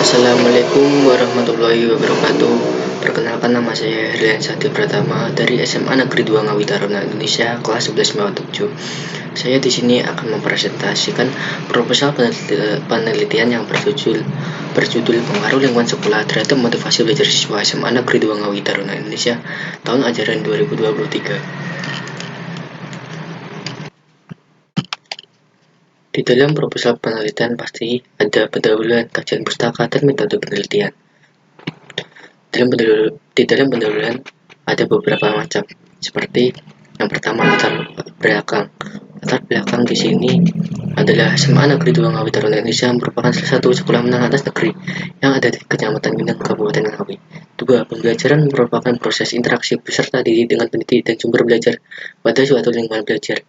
Assalamualaikum warahmatullahi wabarakatuh. Perkenalkan, nama saya Herlian Sati Pratama dari SMA Negeri 2 Ngawi Taruna Indonesia kelas 11 MAU 7. Saya di sini akan mempresentasikan proposal penelitian yang berjudul Pengaruh Lingkungan Sekolah terhadap Motivasi Belajar Siswa SMA Negeri 2 Ngawi Taruna Indonesia tahun ajaran 2023. Di dalam proposal penelitian pasti ada pendahuluan, kajian pustaka, dan metode penelitian. Di dalam pendahuluan ada beberapa macam, seperti yang pertama latar belakang. Latar belakang di sini adalah SMA Negeri 2 Ngawi Taruna Indonesia merupakan salah satu sekolah menengah atas negeri yang ada di Kecamatan Minang, Kabupaten Ngawi. 2. Pembelajaran merupakan proses interaksi peserta didik dengan pendidik dan sumber belajar pada suatu lingkungan belajar.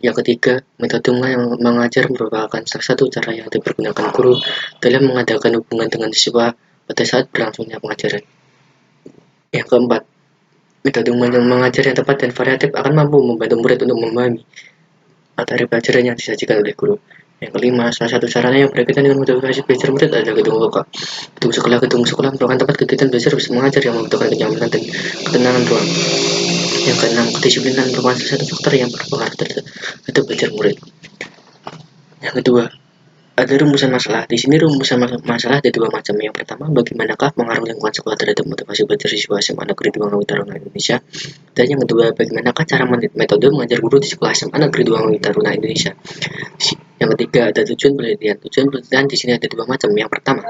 Yang ketiga, metode mengajar merupakan salah satu cara yang dipergunakan guru dalam mengadakan hubungan dengan siswa pada saat berlangsungnya pengajaran. Yang keempat, metode mengajar yang tepat dan variatif akan mampu membantu murid untuk memahami materi pelajaran yang disajikan oleh guru. Yang kelima, salah satu sarana yang berkaitan dengan motivasi belajar murid adalah gedung lokal. Gedung sekolah merupakan tempat kegiatan belajar bersama mengajar yang membutuhkan kenyamanan dan ketenangan ruang. Yang keenam, kedisiplinan merupakan salah satu faktor yang berpengaruh terhadap belajar murid. Yang kedua, ada rumusan masalah. Di sini rumusan masalah ada dua macam. Yang pertama, bagaimanakah pengaruh lingkungan sekolah terhadap motivasi belajar siswa SMA Negeri 2 Ngawi Taruna Indonesia? Dan yang kedua, bagaimanakah cara metode mengajar guru di sekolah SMA Negeri 2 Ngawi Taruna Indonesia? Yang ketiga, ada tujuan penelitian. Tujuan penelitian di sini ada dua macam. Yang pertama,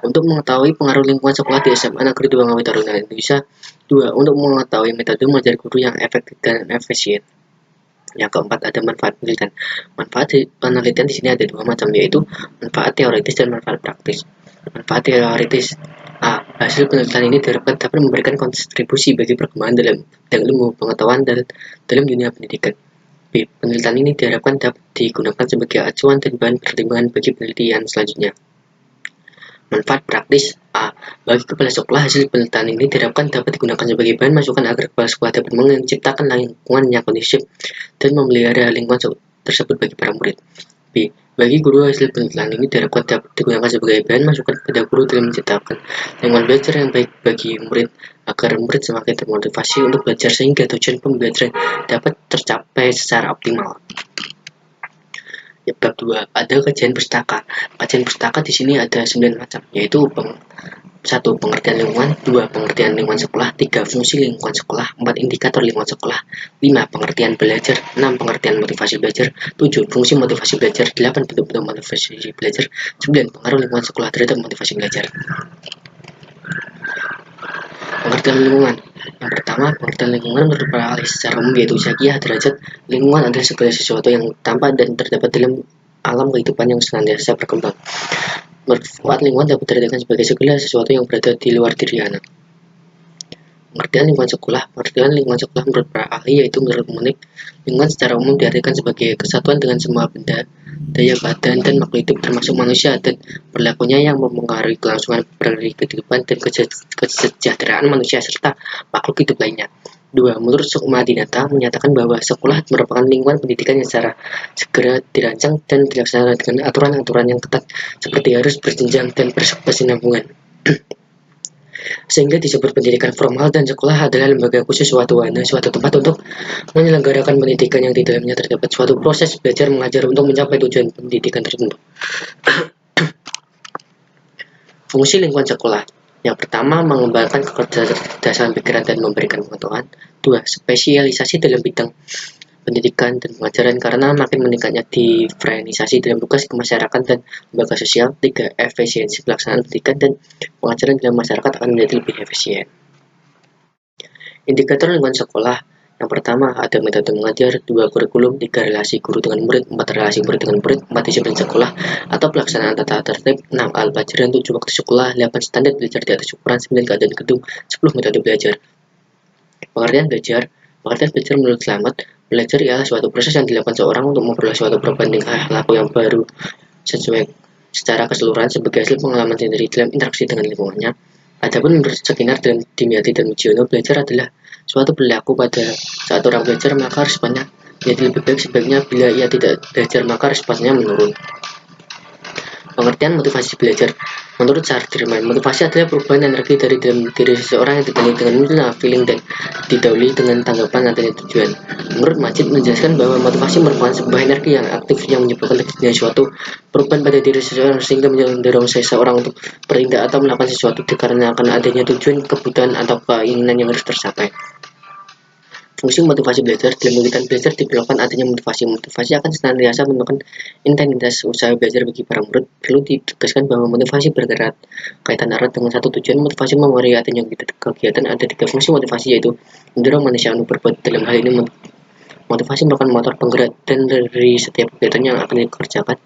untuk mengetahui pengaruh lingkungan sekolah di SMA Negeri 2 Ngawi Taruna Indonesia. 2. Untuk mengetahui metode mengajar guru yang efektif dan efisien. Yang keempat, ada manfaat penelitian. Manfaat penelitian di sini ada dua macam, yaitu manfaat teoritis dan manfaat praktis. Manfaat teoritis: A. Hasil penelitian ini diharapkan dapat memberikan kontribusi bagi perkembangan dalam bidang ilmu pengetahuan dan dalam dunia pendidikan. B. Penelitian ini diharapkan dapat digunakan sebagai acuan dan bahan pertimbangan bagi penelitian selanjutnya. Manfaat praktis: A. Bagi kepala sekolah, hasil penelitian ini diharapkan dapat digunakan sebagai bahan masukan agar kepala sekolah dapat menciptakan lingkungan yang kondusif dan memelihara lingkungan tersebut bagi para murid. B. Bagi guru, hasil penelitian ini diharapkan dapat digunakan sebagai bahan masukan kepada guru dalam menciptakan lingkungan belajar yang baik bagi murid agar murid semakin termotivasi untuk belajar sehingga tujuan pembelajaran dapat tercapai secara optimal. Bab 2, ada kajian pustaka. Kajian pustaka di sini ada 9 macam, yaitu 1. Pengertian lingkungan. 2. Pengertian lingkungan sekolah. 3. Fungsi lingkungan sekolah. 4. Indikator lingkungan sekolah. 5. Pengertian belajar. 6. Pengertian motivasi belajar. 7. Fungsi motivasi belajar. 8. Bentuk-bentuk motivasi belajar. 9. Pengaruh lingkungan sekolah terhadap motivasi belajar. Pengertian lingkungan. Yang pertama, pengertian lingkungan menurut para ahli secara umum yaitu Zakiyah derajat. Lingkungan adalah segala sesuatu yang tampak dan terdapat dalam alam kehidupan yang senantiasa berkembang. Menurut Fuad, lingkungan dapat diartikan sebagai segala sesuatu yang berada di luar diri anak. Pengertian lingkungan sekolah. Pengertian lingkungan sekolah menurut para ahli yaitu menurut Munik, lingkungan secara umum diartikan sebagai kesatuan dengan semua benda, daya badan, dan makhluk hidup termasuk manusia dan berlakunya yang mempengaruhi kelangsungan kehidupan dan kesejahteraan manusia serta makhluk hidup lainnya. 2. Menurut Sukma Dinata menyatakan bahwa sekolah merupakan lingkungan pendidikan yang secara segera dirancang dan dilaksanakan dengan aturan-aturan yang ketat seperti harus berjenjang dan berkesinambungan. Sehingga disebut pendidikan formal dan sekolah adalah lembaga khusus suatu tempat untuk menyelenggarakan pendidikan yang di dalamnya terdapat suatu proses belajar mengajar untuk mencapai tujuan pendidikan tertentu. Fungsi lingkungan sekolah. Yang pertama, mengembangkan kecerdasan pikiran dan memberikan pengetahuan. 2. Spesialisasi dalam bidang pendidikan dan pengajaran karena makin meningkatnya diferensiasi dalam tugas kemasyarakatan dan lembaga sosial. 3. Efisiensi pelaksanaan pendidikan dan pengajaran dalam masyarakat akan menjadi lebih efisien. Indikator lingkungan sekolah. Yang pertama, ada metode mengajar. 2. Kurikulum. 3. Relasi guru dengan murid. 4. Relasi murid dengan murid. 4. Disiplin sekolah atau pelaksanaan tata tertib. 6. Alat pelajaran. 7. Waktu sekolah. 8. Standar belajar di atas ukuran. 9. Keadaan gedung. 10. Metode belajar. Pengertian belajar. Pengertian belajar menurut Slamet, belajar ialah suatu proses yang dilakukan seorang untuk memperoleh suatu perbandingan tingkah laku yang baru secara keseluruhan sebagai hasil pengalaman sendiri dalam interaksi dengan lingkungannya. Adapun menurut Skinner dan Dimyati dan Mujiono, belajar adalah suatu perilaku pada saat orang belajar maka responnya menjadi lebih baik, sebaliknya bila ia tidak belajar maka responnya menurun. Pengertian motivasi belajar. Menurut Sardirman, motivasi adalah perubahan energi dari dalam diri seseorang yang dibanding dengan muncul feeling dan didahului dengan tanggapan adanya tujuan. Menurut Majid menjelaskan bahwa motivasi merupakan sebuah energi yang aktif yang menyebabkan terjadinya suatu perubahan pada diri seseorang sehingga mendorong seseorang untuk bertindak atau melakukan sesuatu dikarenakan adanya tujuan, kebutuhan, atau keinginan yang harus tercapai. Fungsi motivasi belajar. Dalam kegiatan belajar diperlukan adanya motivasi. Motivasi akan senantiasa menentukan intensitas usaha belajar bagi para murid. Perlu ditegaskan bahwa motivasi bergerak kaitan erat dengan satu tujuan. Motivasi mempengaruhi adanya kegiatan. Ada 3 fungsi motivasi, yaitu mendorong manusia untuk berbuat. Dalam hal ini motivasi merupakan motor penggerak dan dari setiap kegiatan yang akan dikerjakan,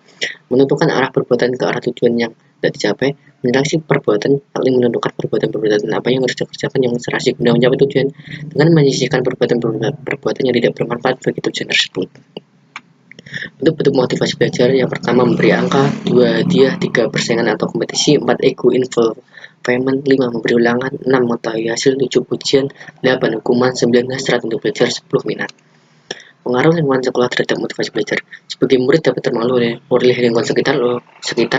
menentukan arah perbuatan ke arah tujuan yang tidak dicapai. Interaksi perbuatan saling menentukan perbuatan apa yang harus dikerjakan yang serasi guna mencapai tujuan, dengan menyisihkan perbuatan yang tidak bermanfaat bagi tujuan tersebut. Bentuk-bentuk motivasi belajar: yang pertama, memberi angka; 2, hadiah; 3, persaingan atau kompetisi; 4, ego involvement; 5, memberi ulangan; 6, mengetahui hasil; 7, pujian; 8, hukuman; 9, hasrat untuk belajar; 10, minat. Pengaruh lingkungan sekolah terhadap motivasi belajar. Sebagai murid dapat terpengaruh oleh lingkungan sekitar.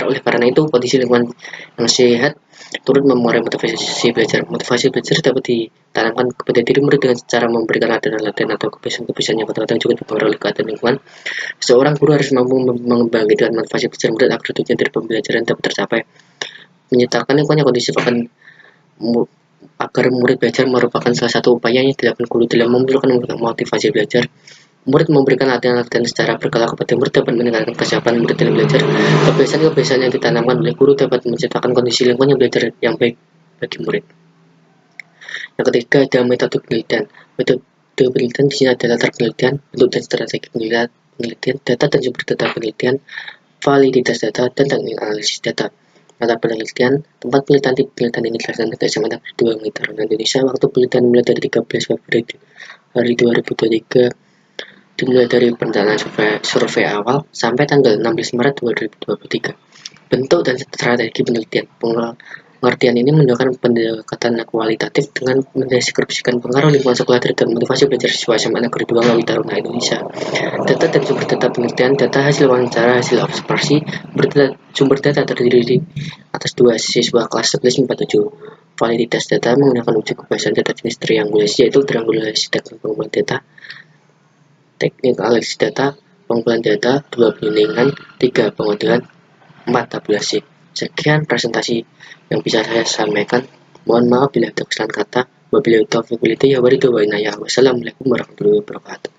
Oleh karena itu, kondisi lingkungan yang sehat turut memengaruhi motivasi belajar. Motivasi belajar dapat ditanamkan kepada diri murid dengan cara memberikan latihan-latihan atau kebiasaan-kebiasaan yang kadang-kadang juga dipengaruhi oleh keadaan lingkungan. Seorang guru harus mampu membangkitkan motivasi belajar murid agar tujuan dari pembelajaran dapat tercapai. Menciptakan lingkungan yang kondusif agar murid belajar merupakan salah satu upaya yang dilakukan guru dalam memunculkan motivasi belajar. Murid memberikan latihan-latihan secara berkala kepada murid dapat meningkatkan kesiapan murid dalam belajar. Kebiasaan-kebiasaan yang ditanamkan oleh guru dapat menciptakan kondisi lingkungan yang belajar yang baik bagi murid. Yang ketiga, ada metode penelitian. Metode penelitian di sini ada latar penelitian, bentuk dan strategi penelitian, data dan sumber data penelitian, validitas data, dan teknik analisis data. Latar penelitian. Tempat penelitian ini dilaksanakan di SMA Negeri 2 Unitaron Indonesia. Waktu penelitian mulai dari 13 Februari 2023, dimulai dari perencanaan survei awal sampai tanggal 16 Maret 2023. Bentuk dan strategi penelitian. Pengertian ini menunjukkan pendekatan kualitatif dengan mendeskripsikan pengaruh lingkungan sekolah terhadap motivasi belajar siswa SMA Negeri 2 Ngawi Taruna Indonesia. Data dan sumber data penelitian. Data hasil wawancara, hasil observasi. Sumber data terdiri atas 2 siswa kelas 11 47. Validitas data menggunakan uji kebiasaan data jenis triangulasi, yaitu triangulasi dan pengumpulan data. Teknik analisis data, pengumpulan data. 2, penyelenggaraan. 3, pengodelan. 4, tabulasi. Sekian presentasi yang bisa saya sampaikan. Mohon maaf bila ada kesalahan kata. Wabillahi taufiq wal hidayah. Wassalamualaikum warahmatullahi wabarakatuh.